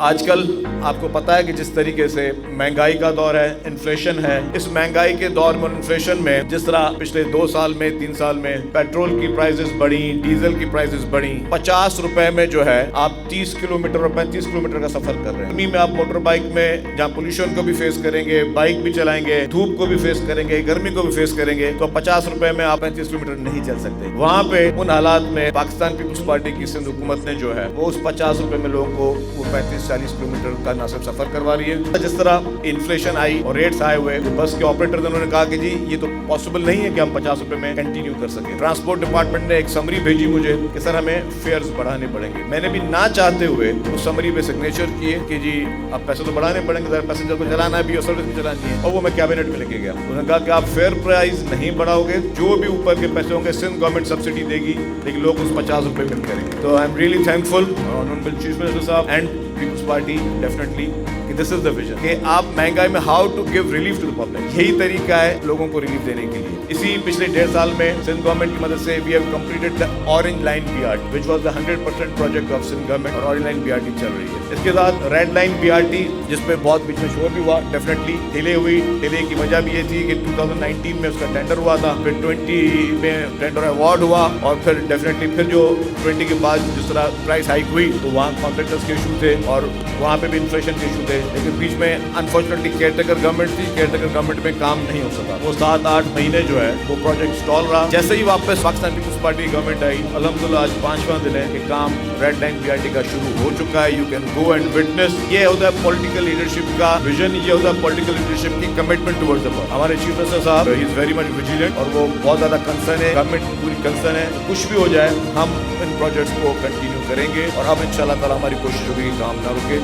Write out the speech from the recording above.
आजकल आपको पता है कि जिस तरीके से महंगाई का दौर है, इन्फ्लेशन है, इस महंगाई के दौर में इन्फ्लेशन में जिस तरह पिछले 2 साल में 3 साल में पेट्रोल की प्राइसेस बढ़ी, डीजल की प्राइसेस बढ़ी, 50 रुपए में जो है आप 30 किलोमीटर और 35 किलोमीटर का सफर कर रहे हैं। गर्मी में आप मोटर बाइक में जहाँ पोल्यूशन को भी फेस करेंगे, बाइक भी चलाएंगे, धूप को भी फेस करेंगे, गर्मी को भी फेस करेंगे, तो 50 रुपए में आप 35 किलोमीटर नहीं चल सकते। वहाँ पे उन हालात में पाकिस्तान पीपुल्स पार्टी की सिंध हुकूमत ने जो है वो उस 50 रुपए में लोगों को वो 35-40 किलोमीटर का ना सिर्फ सफर करवा रही है। जिस तरह इन्फ्लेशन आई और रेट्स आए हुए, बस के ऑपरेटर ने उन्होंने कहा कि जी ये तो पॉसिबल नहीं है कि हम 50 रुपए में कंटिन्यू कर सके। ट्रांसपोर्ट डिपार्टमेंट ने एक समरी भेजी मुझे कि सर हमें फेयर्स बढ़ाने पड़ेंगे। मैंने भी ना चाहते हुए उस समरी पे सिग्नेचर किए कि जी अब पैसे तो बढ़ाने पड़ेंगे, जरा पैसेंजर को चलाना भी और सर्विस भी चलानी है, और वो मैं कैबिनेट में लेके गया। उन्होंने कहा कि आप फेयर प्राइस नहीं बढ़ाओगे, जो भी ऊपर के पैसे होंगे सिंध गवर्नमेंट सब्सिडी देगी, लेकिन लोग उस 50 रुपए में करेंगे। तो I am really thankful honourable chief minister साहब एंड पीपुल्स पार्टी डेफिनेटली कि दिस इज द विजन कि आप महंगाई में how to give relief to the public, यही तरीका है लोगों को रिलीफ देने के लिए। इसी पिछले 1.5 साल में सिंध गवर्नमेंट की मदद से we have completed the orange line BRT which was the 100% project of Sindh government, और ऑरेंज लाइन बीआरटी चल रही है। इसके बाद रेड लाइन बीआरटी जिसपे बहुत बीच में शोर भी हुआ, डेफिनेटली डिले हुई। डिले की वजह भी ये थी कि 2019 में उसका टेंडर हुआ था, फिर 20 में टेंडर अवार्ड हुआ, और फिर डेफिनेटली फिर जो 20 के बाद जिस तरह प्राइस हाइक हुई तो वहाँ कॉन्ट्रैक्टर्स के इशू थे और वहाँ पे भी इन्फ्लेशन के इशू थे। लेकिन बीच में अनफॉर्चुनेटली केयरटेकर गवर्नमेंट थी, केयरटेकर गवर्नमेंट में काम नहीं हो सका। वो 7-8 महीने जो है वो प्रोजेक्ट स्टॉल रहा। जैसे ही वापस पाकिस्तान पीपुल्स पार्टी गवर्नमेंट आई, अल्हम्दुलिल्लाह आज 5वां दिन है कि काम रेड लाइन बीआरटी का शुरू हो चुका है। You can go and witness. ये होता है पॉलिटिकल लीडरशिप का विजन, ये होता है पॉलिटिकल लीडरशिप की कमिटमेंट टुवर्ड्स द पब्लिक। हमारे चीफ मिनिस्टर साहब he is very much vigilant और वो बहुत ज्यादा कंसर्न है, गवर्नमेंट पूरी कंसर्न है। कुछ भी हो जाए हम इन प्रोजेक्ट्स को कंटिन्यू करेंगे और अब इंशाल्लाह ताला हमारी कोशिश होगी कि काम ना रुके।